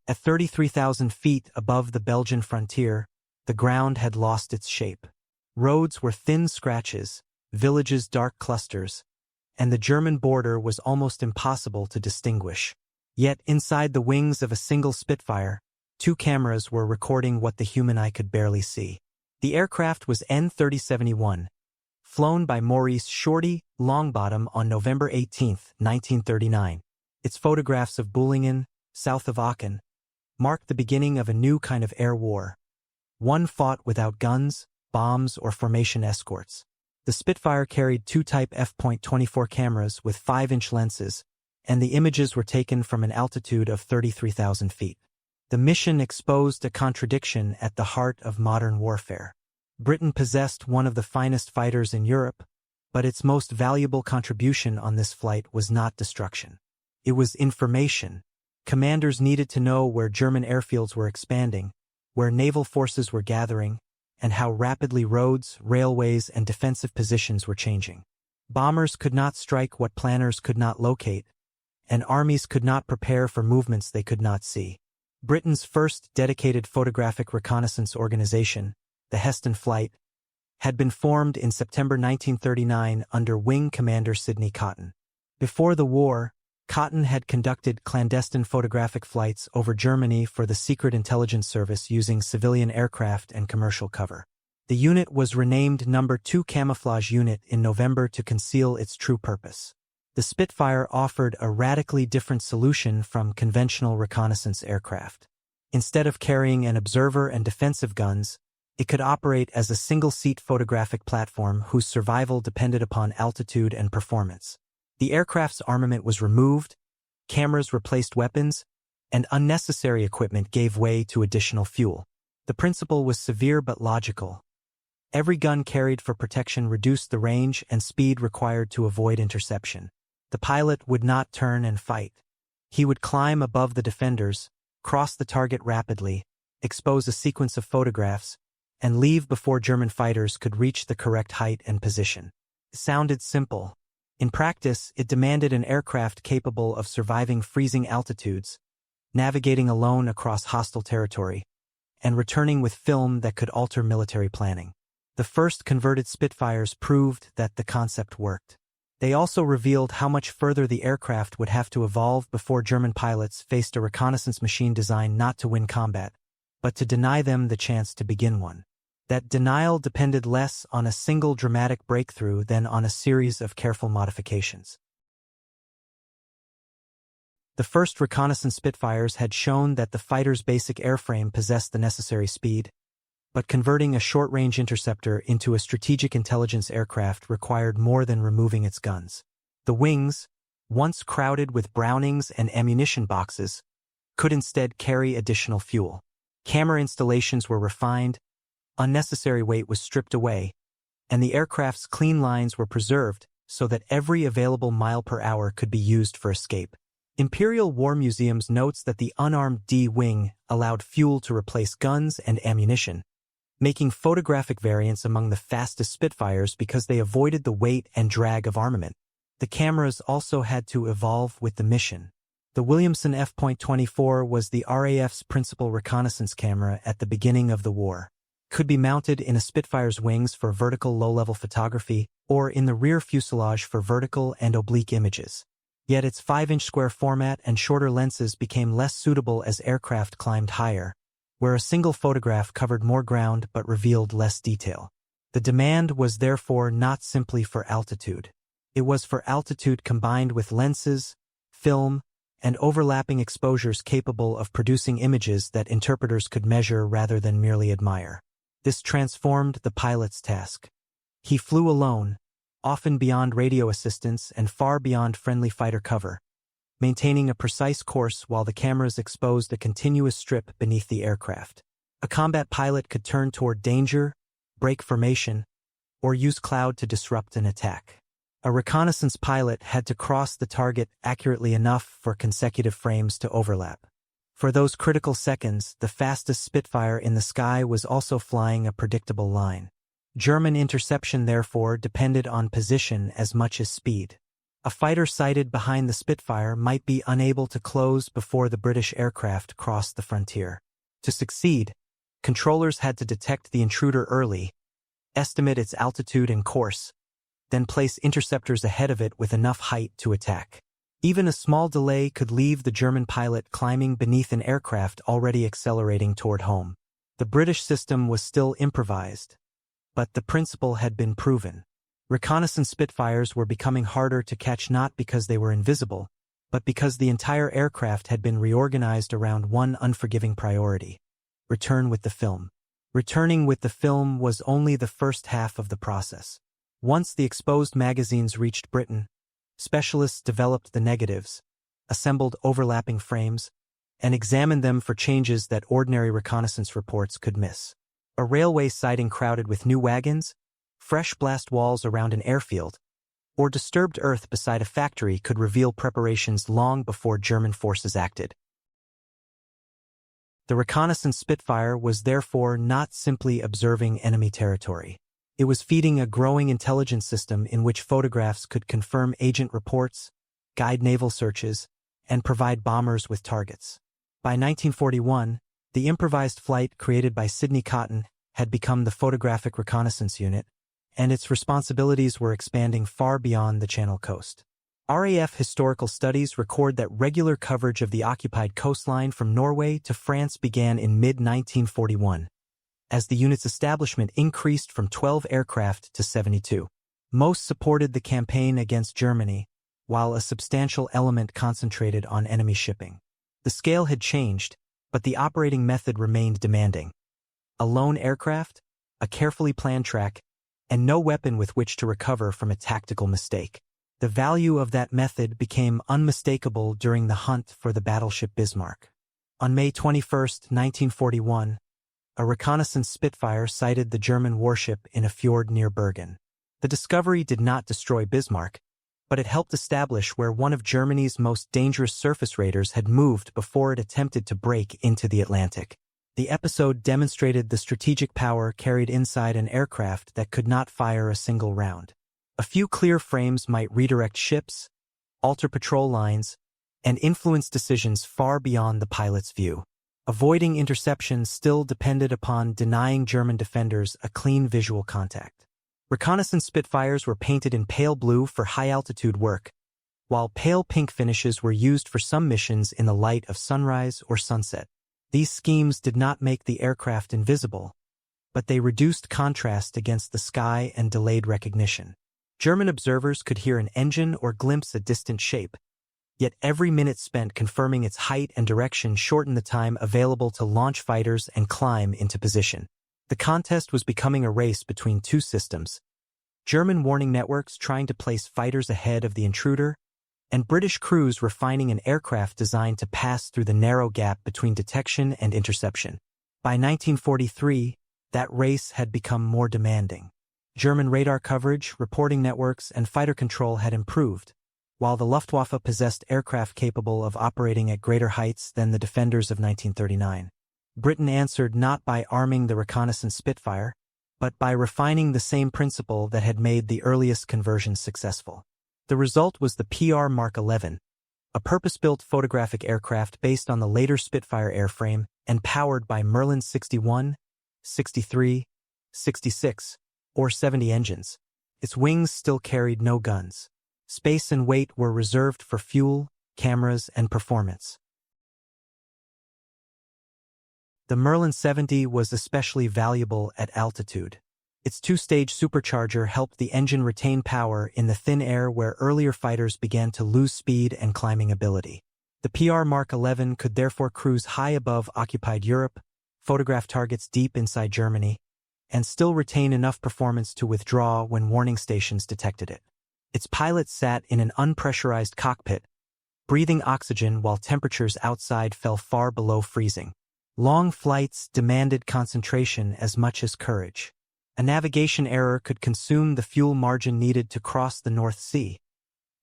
At 33,000 feet above the Belgian frontier, the ground had lost its shape. Roads were thin scratches, villages dark clusters, and the German border was almost impossible to distinguish. Yet inside the wings of a single Spitfire, 2 cameras were recording what the human eye could barely see. The aircraft was N-3071, flown by Maurice "Shorty" Longbottom on November 18, 1939. Its photographs of Boulingen, south of Aachen, marked the beginning of a new kind of air war. One fought without guns, bombs, or formation escorts. The Spitfire carried 2 Type f.24 cameras with 5-inch lenses, and the images were taken from an altitude of 33,000 feet. The mission exposed a contradiction at the heart of modern warfare. Britain possessed one of the finest fighters in Europe, but its most valuable contribution on this flight was not destruction. It was information. Commanders needed to know where German airfields were expanding, where naval forces were gathering, and how rapidly roads, railways, and defensive positions were changing. Bombers could not strike what planners could not locate, and armies could not prepare for movements they could not see. Britain's first dedicated photographic reconnaissance organization, the Heston Flight, had been formed in September 1939 under Wing Commander Sidney Cotton. Before the war, Cotton had conducted clandestine photographic flights over Germany for the Secret Intelligence Service using civilian aircraft and commercial cover. The unit was renamed No. 2 Camouflage Unit in November to conceal its true purpose. The Spitfire offered a radically different solution from conventional reconnaissance aircraft. Instead of carrying an observer and defensive guns, it could operate as a single-seat photographic platform whose survival depended upon altitude and performance. The aircraft's armament was removed, cameras replaced weapons, and unnecessary equipment gave way to additional fuel. The principle was severe but logical. Every gun carried for protection reduced the range and speed required to avoid interception. The pilot would not turn and fight. He would climb above the defenders, cross the target rapidly, expose a sequence of photographs, and leave before German fighters could reach the correct height and position. It sounded simple. In practice, it demanded an aircraft capable of surviving freezing altitudes, navigating alone across hostile territory, and returning with film that could alter military planning. The first converted Spitfires proved that the concept worked. They also revealed how much further the aircraft would have to evolve before German pilots faced a reconnaissance machine designed not to win combat, but to deny them the chance to begin one. That denial depended less on a single dramatic breakthrough than on a series of careful modifications. The first reconnaissance Spitfires had shown that the fighter's basic airframe possessed the necessary speed, but converting a short-range interceptor into a strategic intelligence aircraft required more than removing its guns. The wings, once crowded with Brownings and ammunition boxes, could instead carry additional fuel. Camera installations were refined, unnecessary weight was stripped away, and the aircraft's clean lines were preserved so that every available mile per hour could be used for escape. Imperial War Museums notes that the unarmed D-wing allowed fuel to replace guns and ammunition, making photographic variants among the fastest Spitfires because they avoided the weight and drag of armament. The cameras also had to evolve with the mission. The Williamson f.24 was the RAF's principal reconnaissance camera at the beginning of the war. It could be mounted in a Spitfire's wings for vertical low-level photography or in the rear fuselage for vertical and oblique images. Yet its 5-inch square format and shorter lenses became less suitable as aircraft climbed higher, where a single photograph covered more ground but revealed less detail. The demand was therefore not simply for altitude. It was for altitude combined with lenses, film, and overlapping exposures capable of producing images that interpreters could measure rather than merely admire. This transformed the pilot's task. He flew alone, often beyond radio assistance and far beyond friendly fighter cover, maintaining a precise course while the cameras exposed a continuous strip beneath the aircraft. A combat pilot could turn toward danger, break formation, or use cloud to disrupt an attack. A reconnaissance pilot had to cross the target accurately enough for consecutive frames to overlap. For those critical seconds, the fastest Spitfire in the sky was also flying a predictable line. German interception, therefore, depended on position as much as speed. A fighter sighted behind the Spitfire might be unable to close before the British aircraft crossed the frontier. To succeed, controllers had to detect the intruder early, estimate its altitude and course, then place interceptors ahead of it with enough height to attack. Even a small delay could leave the German pilot climbing beneath an aircraft already accelerating toward home. The British system was still improvised, but the principle had been proven. Reconnaissance Spitfires were becoming harder to catch not because they were invisible, but because the entire aircraft had been reorganized around one unforgiving priority: return with the film. Returning with the film was only the first half of the process. Once the exposed magazines reached Britain, specialists developed the negatives, assembled overlapping frames, and examined them for changes that ordinary reconnaissance reports could miss. A railway siding crowded with new wagons, fresh blast walls around an airfield, or disturbed earth beside a factory could reveal preparations long before German forces acted. The reconnaissance Spitfire was therefore not simply observing enemy territory. It was feeding a growing intelligence system in which photographs could confirm agent reports, guide naval searches, and provide bombers with targets. By 1941, the improvised flight created by Sidney Cotton had become the Photographic Reconnaissance Unit, and its responsibilities were expanding far beyond the Channel coast. RAF historical studies record that regular coverage of the occupied coastline from Norway to France began in mid-1941, as the unit's establishment increased from 12 aircraft to 72. Most supported the campaign against Germany, while a substantial element concentrated on enemy shipping. The scale had changed, but the operating method remained demanding. A lone aircraft, a carefully planned track, and no weapon with which to recover from a tactical mistake. The value of that method became unmistakable during the hunt for the battleship Bismarck. On May 21, 1941, a reconnaissance Spitfire sighted the German warship in a fjord near Bergen. The discovery did not destroy Bismarck, but it helped establish where one of Germany's most dangerous surface raiders had moved before it attempted to break into the Atlantic. The episode demonstrated the strategic power carried inside an aircraft that could not fire a single round. A few clear frames might redirect ships, alter patrol lines, and influence decisions far beyond the pilot's view. Avoiding interception still depended upon denying German defenders a clean visual contact. Reconnaissance Spitfires were painted in pale blue for high-altitude work, while pale pink finishes were used for some missions in the light of sunrise or sunset. These schemes did not make the aircraft invisible, but they reduced contrast against the sky and delayed recognition. German observers could hear an engine or glimpse a distant shape, yet every minute spent confirming its height and direction shortened the time available to launch fighters and climb into position. The contest was becoming a race between two systems: German warning networks trying to place fighters ahead of the intruder, and British crews refining an aircraft designed to pass through the narrow gap between detection and interception. By 1943, that race had become more demanding. German radar coverage, reporting networks, and fighter control had improved, while the Luftwaffe possessed aircraft capable of operating at greater heights than the defenders of 1939. Britain answered not by arming the reconnaissance Spitfire, but by refining the same principle that had made the earliest conversions successful. The result was the PR Mark 11, a purpose-built photographic aircraft based on the later Spitfire airframe and powered by Merlin 61, 63, 66, or 70 engines. Its wings still carried no guns. Space and weight were reserved for fuel, cameras, and performance. The Merlin 70 was especially valuable at altitude. Its two-stage supercharger helped the engine retain power in the thin air where earlier fighters began to lose speed and climbing ability. The PR Mark 11 could therefore cruise high above occupied Europe, photograph targets deep inside Germany, and still retain enough performance to withdraw when warning stations detected it. Its pilot sat in an unpressurized cockpit, breathing oxygen while temperatures outside fell far below freezing. Long flights demanded concentration as much as courage. A navigation error could consume the fuel margin needed to cross the North Sea,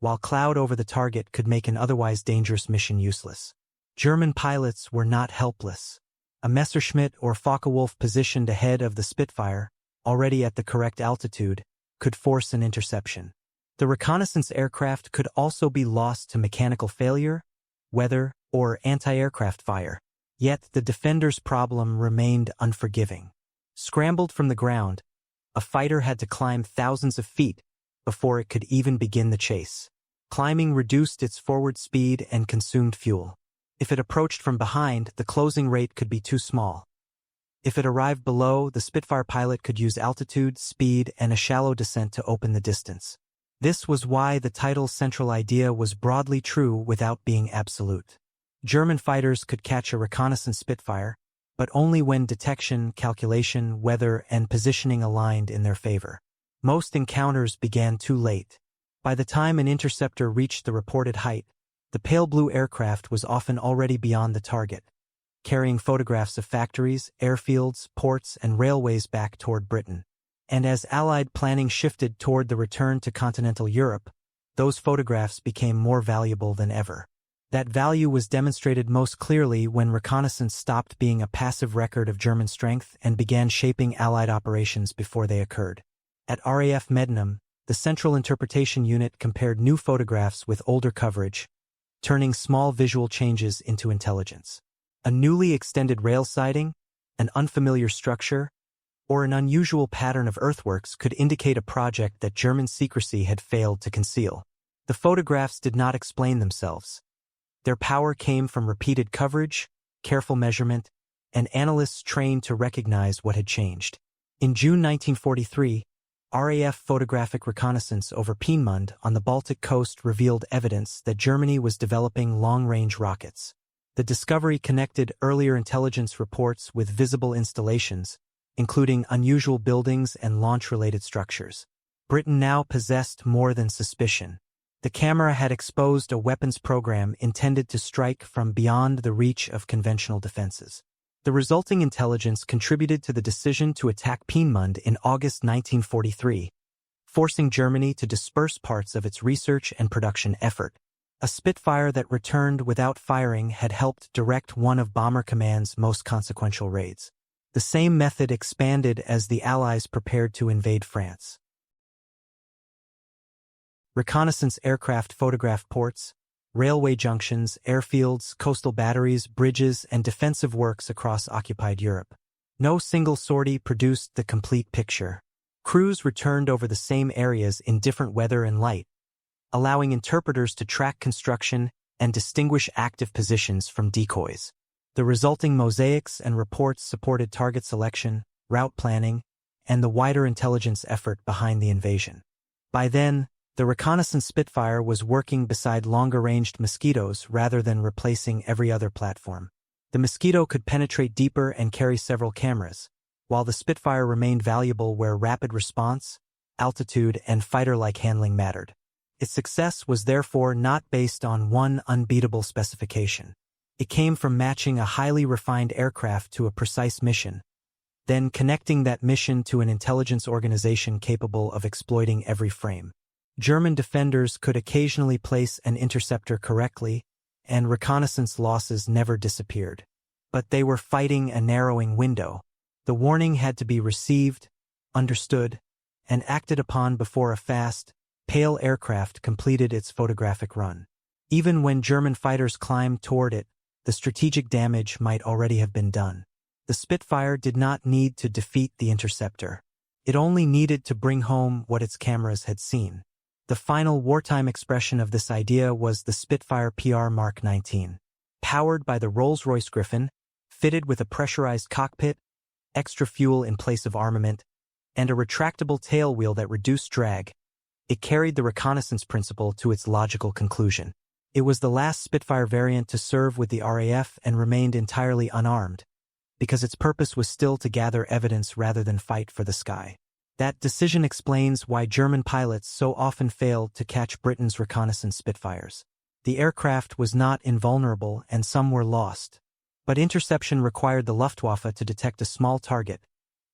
while cloud over the target could make an otherwise dangerous mission useless. German pilots were not helpless. A Messerschmitt or Focke-Wulf positioned ahead of the Spitfire, already at the correct altitude, could force an interception. The reconnaissance aircraft could also be lost to mechanical failure, weather, or anti-aircraft fire. Yet the defenders' problem remained unforgiving. Scrambled from the ground, a fighter had to climb thousands of feet before it could even begin the chase. Climbing reduced its forward speed and consumed fuel. If it approached from behind, the closing rate could be too small. If it arrived below, the Spitfire pilot could use altitude, speed, and a shallow descent to open the distance. This was why the title's central idea was broadly true without being absolute. German fighters could catch a reconnaissance Spitfire, but only when detection, calculation, weather, and positioning aligned in their favor. Most encounters began too late. By the time an interceptor reached the reported height, the pale blue aircraft was often already beyond the target, carrying photographs of factories, airfields, ports, and railways back toward Britain. And as Allied planning shifted toward the return to continental Europe, those photographs became more valuable than ever. That value was demonstrated most clearly when reconnaissance stopped being a passive record of German strength and began shaping Allied operations before they occurred. At RAF Peenemünde, the Central Interpretation Unit compared new photographs with older coverage, turning small visual changes into intelligence. A newly extended rail siding, an unfamiliar structure, or an unusual pattern of earthworks could indicate a project that German secrecy had failed to conceal. The photographs did not explain themselves. Their power came from repeated coverage, careful measurement, and analysts trained to recognize what had changed. In June 1943, RAF photographic reconnaissance over Peenemünde on the Baltic coast revealed evidence that Germany was developing long-range rockets. The discovery connected earlier intelligence reports with visible installations, including unusual buildings and launch-related structures. Britain now possessed more than suspicion. The camera had exposed a weapons program intended to strike from beyond the reach of conventional defenses. The resulting intelligence contributed to the decision to attack Peenemünde in August 1943, forcing Germany to disperse parts of its research and production effort. A Spitfire that returned without firing had helped direct one of Bomber Command's most consequential raids. The same method expanded as the Allies prepared to invade France. Reconnaissance aircraft photographed ports, railway junctions, airfields, coastal batteries, bridges, and defensive works across occupied Europe. No single sortie produced the complete picture. Crews returned over the same areas in different weather and light, allowing interpreters to track construction and distinguish active positions from decoys. The resulting mosaics and reports supported target selection, route planning, and the wider intelligence effort behind the invasion. By then, the reconnaissance Spitfire was working beside longer-ranged Mosquitoes rather than replacing every other platform. The Mosquito could penetrate deeper and carry several cameras, while the Spitfire remained valuable where rapid response, altitude, and fighter-like handling mattered. Its success was therefore not based on one unbeatable specification. It came from matching a highly refined aircraft to a precise mission, then connecting that mission to an intelligence organization capable of exploiting every frame. German defenders could occasionally place an interceptor correctly, and reconnaissance losses never disappeared. But they were fighting a narrowing window. The warning had to be received, understood, and acted upon before a fast, pale aircraft completed its photographic run. Even when German fighters climbed toward it, the strategic damage might already have been done. The Spitfire did not need to defeat the interceptor. It only needed to bring home what its cameras had seen. The final wartime expression of this idea was the Spitfire PR Mark 19. Powered by the Rolls-Royce Griffin, fitted with a pressurized cockpit, extra fuel in place of armament, and a retractable tail wheel that reduced drag, it carried the reconnaissance principle to its logical conclusion. It was the last Spitfire variant to serve with the RAF and remained entirely unarmed, because its purpose was still to gather evidence rather than fight for the sky. That decision explains why German pilots so often failed to catch Britain's reconnaissance Spitfires. The aircraft was not invulnerable and some were lost, but interception required the Luftwaffe to detect a small target,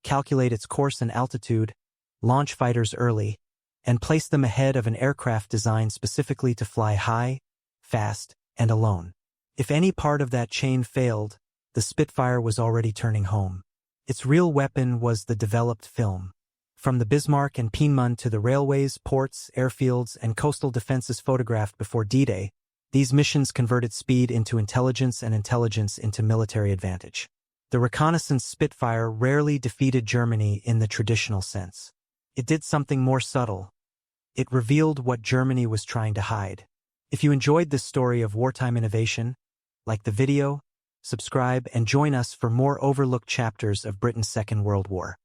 calculate its course and altitude, launch fighters early, and place them ahead of an aircraft designed specifically to fly high, fast, and alone. If any part of that chain failed, the Spitfire was already turning home. Its real weapon was the developed film. From the Bismarck and Peenemünde to the railways, ports, airfields, and coastal defenses photographed before D-Day, these missions converted speed into intelligence and intelligence into military advantage. The reconnaissance Spitfire rarely defeated Germany in the traditional sense. It did something more subtle. It revealed what Germany was trying to hide. If you enjoyed this story of wartime innovation, like the video, subscribe and join us for more overlooked chapters of Britain's Second World War.